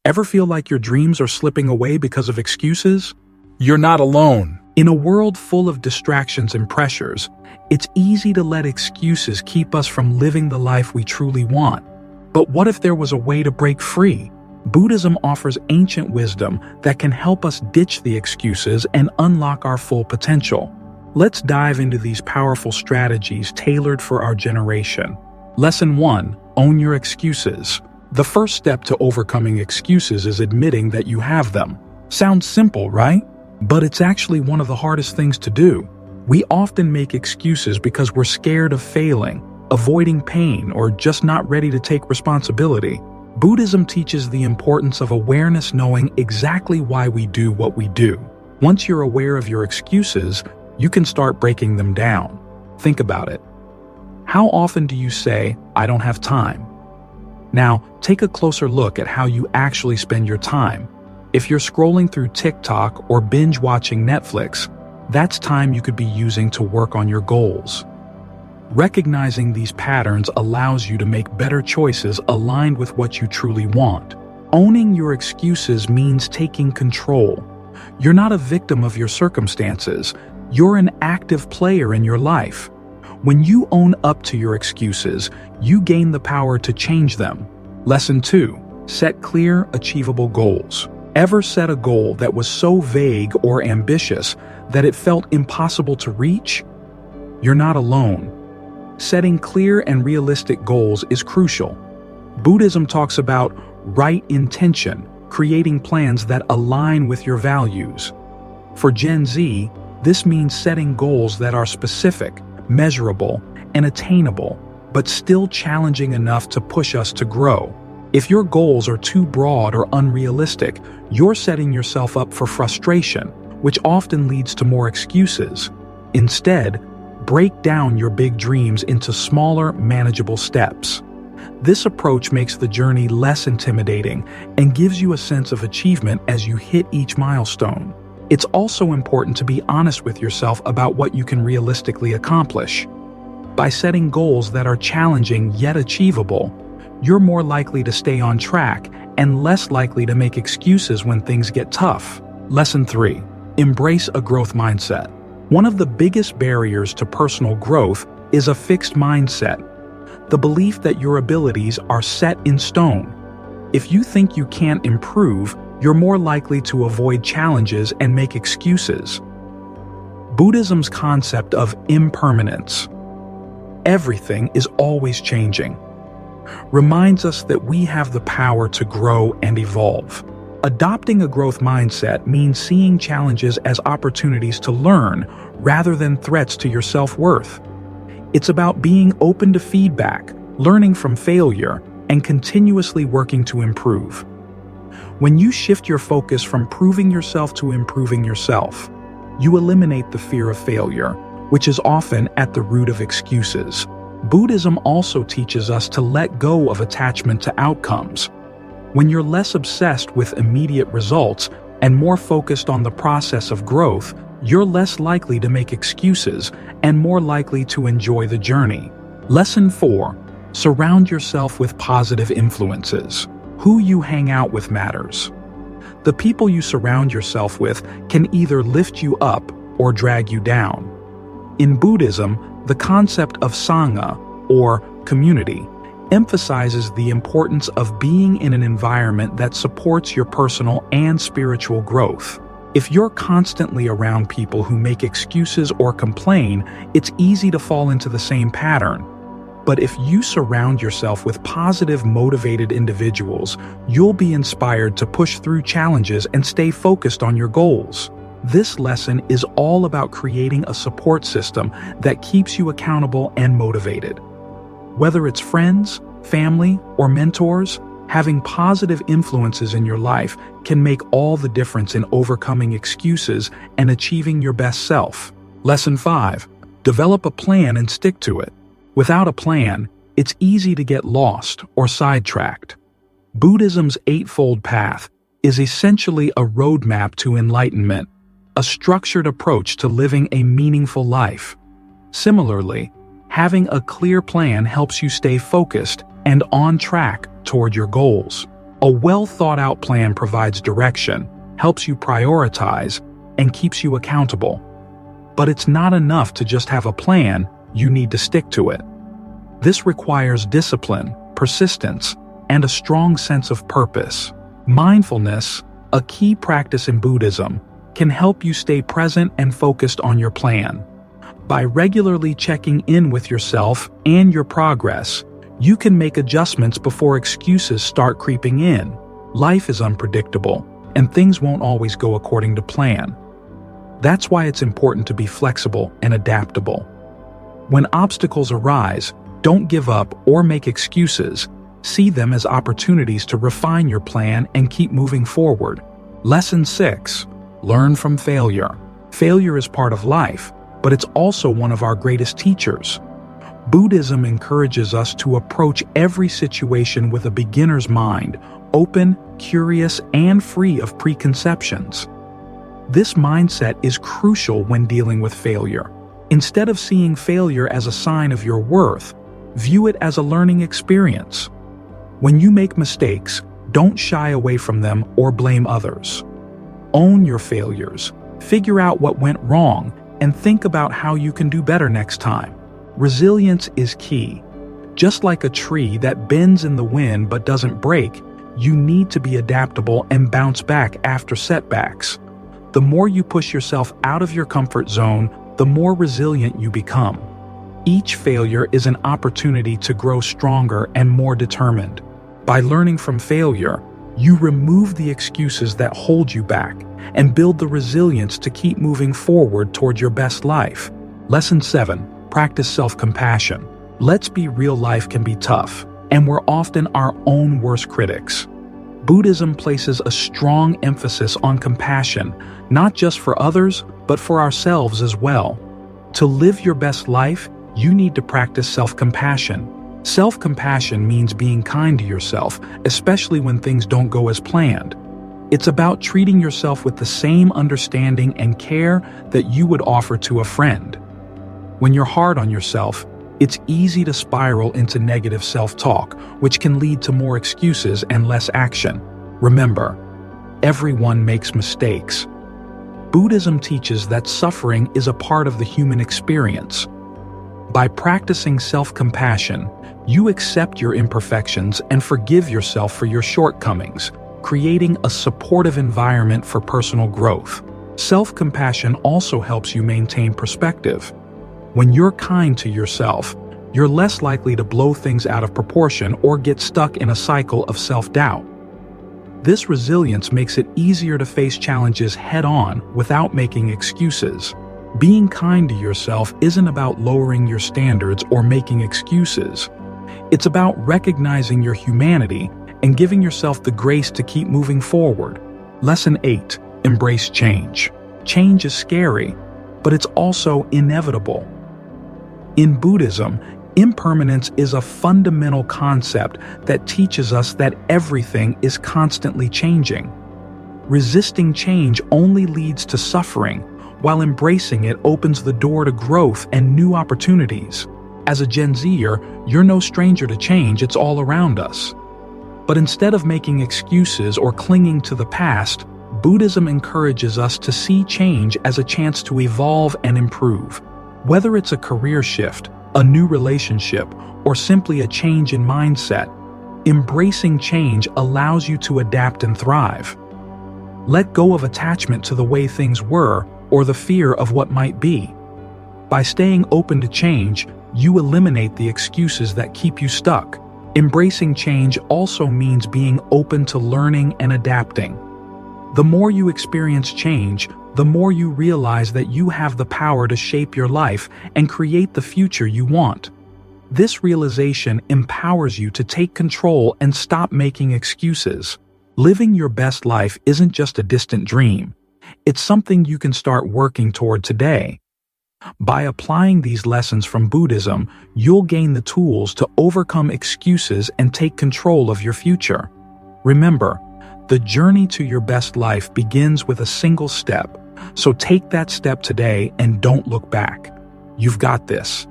Ever feel like your dreams are slipping away because of excuses? You're not alone. In a world full of distractions and pressures, it's easy to let excuses keep us from living the life we truly want. But what if there was a way to break free? Buddhism offers ancient wisdom that can help us ditch the excuses and unlock our full potential. Let's dive into these powerful strategies tailored for our generation. Lesson 1. Own your excuses. The first step to overcoming excuses is admitting that you have them. Sounds simple, right? But it's actually one of the hardest things to do. We often make excuses because we're scared of failing, avoiding pain, or just not ready to take responsibility. Buddhism teaches the importance of awareness, knowing exactly why we do what we do. Once you're aware of your excuses, you can start breaking them down. Think about it. How often do you say, "I don't have time"? Now, take a closer look at how you actually spend your time. If you're scrolling through TikTok or binge-watching Netflix, that's time you could be using to work on your goals. Recognizing these patterns allows you to make better choices aligned with what you truly want. Owning your excuses means taking control. You're not a victim of your circumstances. You're an active player in your life. When you own up to your excuses, you gain the power to change them. Lesson 2. Set clear, achievable goals. Ever set a goal that was so vague or ambitious that it felt impossible to reach? You're not alone. Setting clear and realistic goals is crucial. Buddhism talks about right intention, creating plans that align with your values. For Gen Z, this means setting goals that are specific, measurable, and attainable, but still challenging enough to push us to grow. If your goals are too broad or unrealistic, you're setting yourself up for frustration, which often leads to more excuses. Instead, break down your big dreams into smaller, manageable steps. This approach makes the journey less intimidating and gives you a sense of achievement as you hit each milestone. It's also important to be honest with yourself about what you can realistically accomplish. By setting goals that are challenging yet achievable, you're more likely to stay on track and less likely to make excuses when things get tough. Lesson 3. Embrace a growth mindset. One of the biggest barriers to personal growth is a fixed mindset, the belief that your abilities are set in stone. If you think you can't improve, you're more likely to avoid challenges and make excuses. Buddhism's concept of impermanence, everything is always changing, reminds us that we have the power to grow and evolve. Adopting a growth mindset means seeing challenges as opportunities to learn rather than threats to your self-worth. It's about being open to feedback, learning from failure, and continuously working to improve. When you shift your focus from proving yourself to improving yourself, you eliminate the fear of failure, which is often at the root of excuses. Buddhism also teaches us to let go of attachment to outcomes. When you're less obsessed with immediate results and more focused on the process of growth, you're less likely to make excuses and more likely to enjoy the journey. Lesson 4. Surround yourself with positive influences. Who you hang out with matters. The people you surround yourself with can either lift you up or drag you down. In Buddhism, the concept of Sangha, or community, emphasizes the importance of being in an environment that supports your personal and spiritual growth. If you're constantly around people who make excuses or complain, it's easy to fall into the same pattern. But if you surround yourself with positive, motivated individuals, you'll be inspired to push through challenges and stay focused on your goals. This lesson is all about creating a support system that keeps you accountable and motivated. Whether it's friends, family, or mentors, having positive influences in your life can make all the difference in overcoming excuses and achieving your best self. Lesson 5. Develop a plan and stick to it. Without a plan, it's easy to get lost or sidetracked. Buddhism's Eightfold Path is essentially a roadmap to enlightenment, a structured approach to living a meaningful life. Similarly, having a clear plan helps you stay focused and on track toward your goals. A well-thought-out plan provides direction, helps you prioritize, and keeps you accountable. But it's not enough to just have a plan, you need to stick to it. This requires discipline, persistence, and a strong sense of purpose. Mindfulness, a key practice in Buddhism, can help you stay present and focused on your plan. By regularly checking in with yourself and your progress, you can make adjustments before excuses start creeping in. Life is unpredictable, and things won't always go according to plan. That's why it's important to be flexible and adaptable. When obstacles arise, don't give up or make excuses. See them as opportunities to refine your plan and keep moving forward. Lesson 6. Learn from failure. Failure is part of life, but it's also one of our greatest teachers. Buddhism encourages us to approach every situation with a beginner's mind, open, curious, and free of preconceptions. This mindset is crucial when dealing with failure. Instead of seeing failure as a sign of your worth, view it as a learning experience. When you make mistakes, don't shy away from them or blame others. Own your failures, figure out what went wrong, and think about how you can do better next time. Resilience is key. Just like a tree that bends in the wind but doesn't break, you need to be adaptable and bounce back after setbacks. The more you push yourself out of your comfort zone, the more resilient you become. Each failure is an opportunity to grow stronger and more determined. By learning from failure, you remove the excuses that hold you back and build the resilience to keep moving forward toward your best life. Lesson 7. Practice self-compassion. Let's be real, life can be tough, and we're often our own worst critics. Buddhism places a strong emphasis on compassion, not just for others, but for ourselves as well. To live your best life, you need to practice self-compassion. Self-compassion means being kind to yourself, especially when things don't go as planned. It's about treating yourself with the same understanding and care that you would offer to a friend. When you're hard on yourself, it's easy to spiral into negative self-talk, which can lead to more excuses and less action. Remember, everyone makes mistakes. Buddhism teaches that suffering is a part of the human experience. By practicing self-compassion, you accept your imperfections and forgive yourself for your shortcomings, creating a supportive environment for personal growth. Self-compassion also helps you maintain perspective. When you're kind to yourself, you're less likely to blow things out of proportion or get stuck in a cycle of self-doubt. This resilience makes it easier to face challenges head-on without making excuses. Being kind to yourself isn't about lowering your standards or making excuses. It's about recognizing your humanity and giving yourself the grace to keep moving forward. Lesson 8. Embrace change. Change is scary, but it's also inevitable. In Buddhism, impermanence is a fundamental concept that teaches us that everything is constantly changing. Resisting change only leads to suffering, while embracing it opens the door to growth and new opportunities. As a Gen Zer, you're no stranger to change, it's all around us. But instead of making excuses or clinging to the past, Buddhism encourages us to see change as a chance to evolve and improve. Whether it's a career shift, a new relationship, or simply a change in mindset, embracing change allows you to adapt and thrive. Let go of attachment to the way things were or the fear of what might be. By staying open to change, you eliminate the excuses that keep you stuck. Embracing change also means being open to learning and adapting. The more you experience change, the more you realize that you have the power to shape your life and create the future you want. This realization empowers you to take control and stop making excuses. Living your best life isn't just a distant dream. It's something you can start working toward today. By applying these lessons from Buddhism, you'll gain the tools to overcome excuses and take control of your future. Remember, the journey to your best life begins with a single step, so take that step today and don't look back. You've got this.